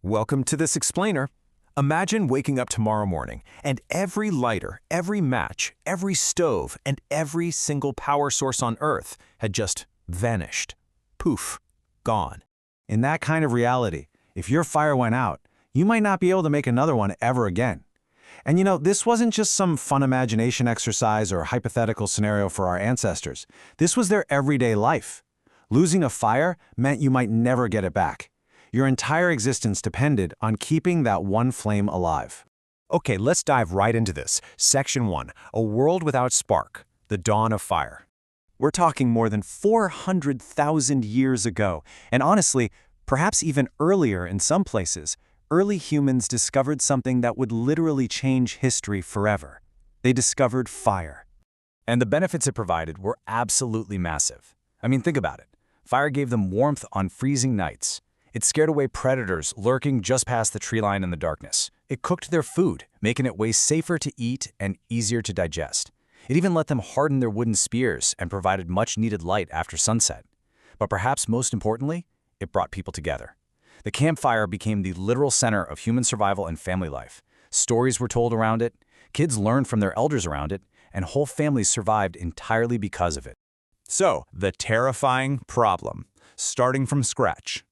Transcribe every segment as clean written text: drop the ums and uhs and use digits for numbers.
Welcome to this explainer. Imagine waking up tomorrow morning and every lighter, every match, every stove, and every single power source on Earth had just vanished. Poof, gone. In that kind of reality, if your fire went out, you might not be able to make another one ever again. And this wasn't just some fun imagination exercise or hypothetical scenario for our ancestors. This was their everyday life. Losing a fire meant you might never get it back. Your entire existence depended on keeping that one flame alive. Okay, let's dive right into this. Section 1, A World Without Spark, The Dawn of Fire. We're talking more than 400,000 years ago, and honestly, perhaps even earlier in some places, early humans discovered something that would literally change history forever. They discovered fire. And the benefits it provided were absolutely massive. I mean, think about it. Fire gave them warmth on freezing nights. It scared away predators lurking just past the tree line in the darkness. It cooked their food, making it way safer to eat and easier to digest. It even let them harden their wooden spears and provided much-needed light after sunset. But perhaps most importantly, it brought people together. The campfire became the literal center of human survival and family life. Stories were told around it, kids learned from their elders around it, and whole families survived entirely because of it. So, the terrifying problem, starting from scratch.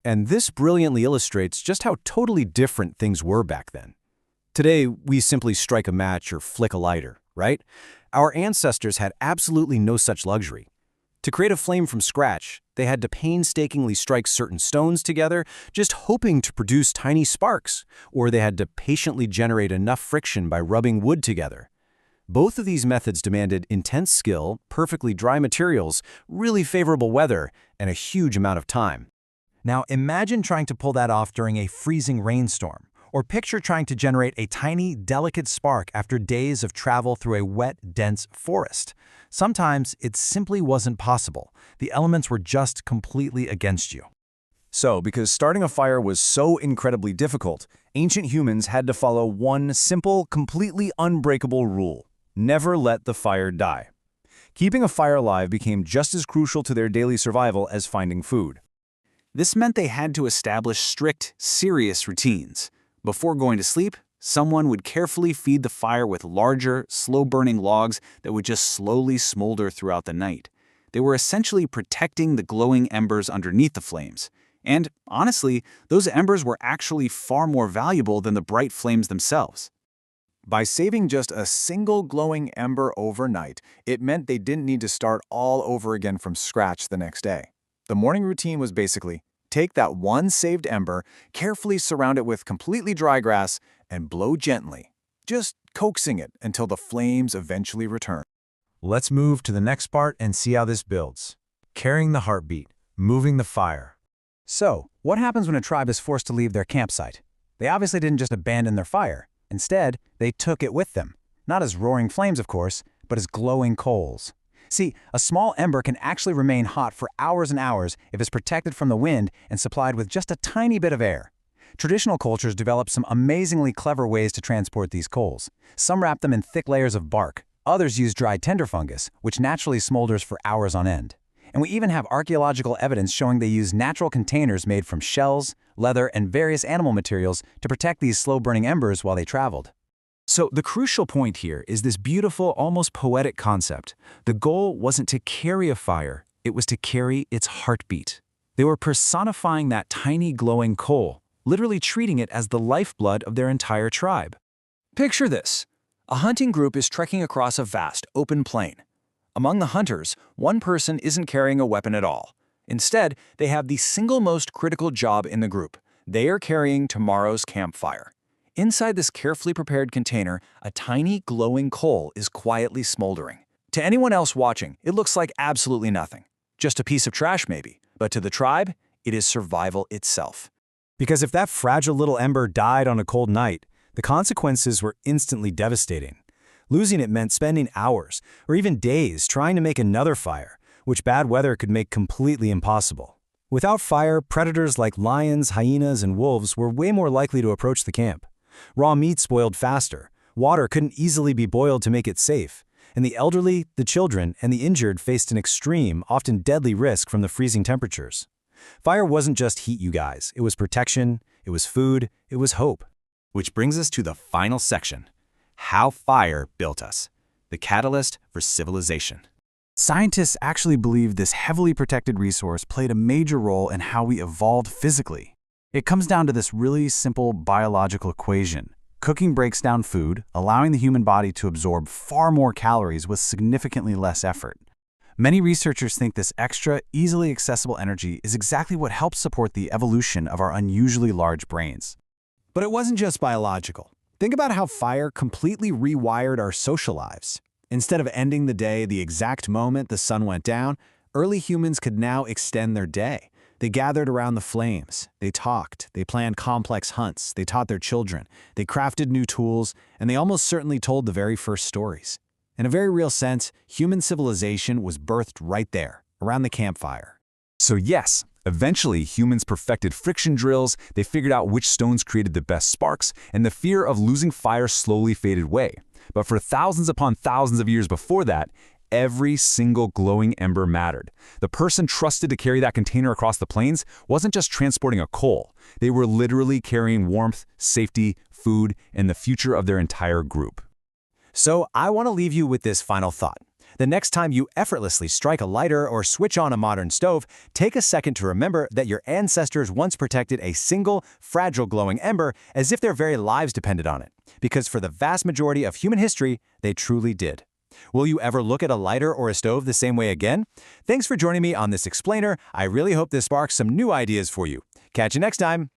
And this brilliantly illustrates just how totally different things were back then. Today, we simply strike a match or flick a lighter, right? Our ancestors had absolutely no such luxury. To create a flame from scratch, they had to painstakingly strike certain stones together, just hoping to produce tiny sparks, or they had to patiently generate enough friction by rubbing wood together. Both of these methods demanded intense skill, perfectly dry materials, really favorable weather, and a huge amount of time. Now imagine trying to pull that off during a freezing rainstorm, or picture trying to generate a tiny, delicate spark after days of travel through a wet, dense forest. Sometimes it simply wasn't possible. The elements were just completely against you. So, because starting a fire was so incredibly difficult, ancient humans had to follow one simple, completely unbreakable rule: never let the fire die. Keeping a fire alive became just as crucial to their daily survival as finding food. This meant they had to establish strict, serious routines. Before going to sleep, someone would carefully feed the fire with larger, slow-burning logs that would just slowly smolder throughout the night. They were essentially protecting the glowing embers underneath the flames. And, honestly, those embers were actually far more valuable than the bright flames themselves. By saving just a single glowing ember overnight, it meant they didn't need to start all over again from scratch the next day. The morning routine was basically, take that one saved ember, carefully surround it with completely dry grass, and blow gently, just coaxing it until the flames eventually return. Let's move to the next part and see how this builds. Carrying the heartbeat, moving the fire. So, what happens when a tribe is forced to leave their campsite? They obviously didn't just abandon their fire. Instead, they took it with them. Not as roaring flames, of course, but as glowing coals. See, a small ember can actually remain hot for hours and hours if it's protected from the wind and supplied with just a tiny bit of air. Traditional cultures developed some amazingly clever ways to transport these coals. Some wrap them in thick layers of bark. Others use dried tinder fungus, which naturally smolders for hours on end. And we even have archaeological evidence showing they use natural containers made from shells, leather, and various animal materials to protect these slow-burning embers while they traveled. So the crucial point here is this beautiful, almost poetic concept. The goal wasn't to carry a fire, it was to carry its heartbeat. They were personifying that tiny glowing coal, literally treating it as the lifeblood of their entire tribe. Picture this. A hunting group is trekking across a vast, open plain. Among the hunters, one person isn't carrying a weapon at all. Instead, they have the single most critical job in the group. They are carrying tomorrow's campfire. Inside this carefully prepared container, a tiny glowing coal is quietly smoldering. To anyone else watching, it looks like absolutely nothing. Just a piece of trash maybe, but to the tribe, it is survival itself. Because if that fragile little ember died on a cold night, the consequences were instantly devastating. Losing it meant spending hours, or even days, trying to make another fire, which bad weather could make completely impossible. Without fire, predators like lions, hyenas, and wolves were way more likely to approach the camp. Raw meat spoiled faster, water couldn't easily be boiled to make it safe, and the elderly, the children, and the injured faced an extreme, often deadly risk from the freezing temperatures. Fire wasn't just heat, you guys. It was protection, it was food, it was hope. Which brings us to the final section: how fire built us, the catalyst for civilization. Scientists actually believe this heavily protected resource played a major role in how we evolved physically. It comes down to this really simple biological equation. Cooking breaks down food, allowing the human body to absorb far more calories with significantly less effort. Many researchers think this extra, easily accessible energy is exactly what helps support the evolution of our unusually large brains. But it wasn't just biological. Think about how fire completely rewired our social lives. Instead of ending the day the exact moment the sun went down, early humans could now extend their day. They gathered around the flames, they talked, they planned complex hunts, they taught their children, they crafted new tools, and they almost certainly told the very first stories. In a very real sense, human civilization was birthed right there, around the campfire. So yes, eventually humans perfected friction drills, they figured out which stones created the best sparks, and the fear of losing fire slowly faded away. But for thousands upon thousands of years before that, every single glowing ember mattered. The person trusted to carry that container across the plains wasn't just transporting a coal. They were literally carrying warmth, safety, food, and the future of their entire group. So I want to leave you with this final thought. The next time you effortlessly strike a lighter or switch on a modern stove, take a second to remember that your ancestors once protected a single, fragile glowing ember as if their very lives depended on it. Because for the vast majority of human history, they truly did. Will you ever look at a lighter or a stove the same way again? Thanks for joining me on this explainer. I really hope this sparks some new ideas for you. Catch you next time.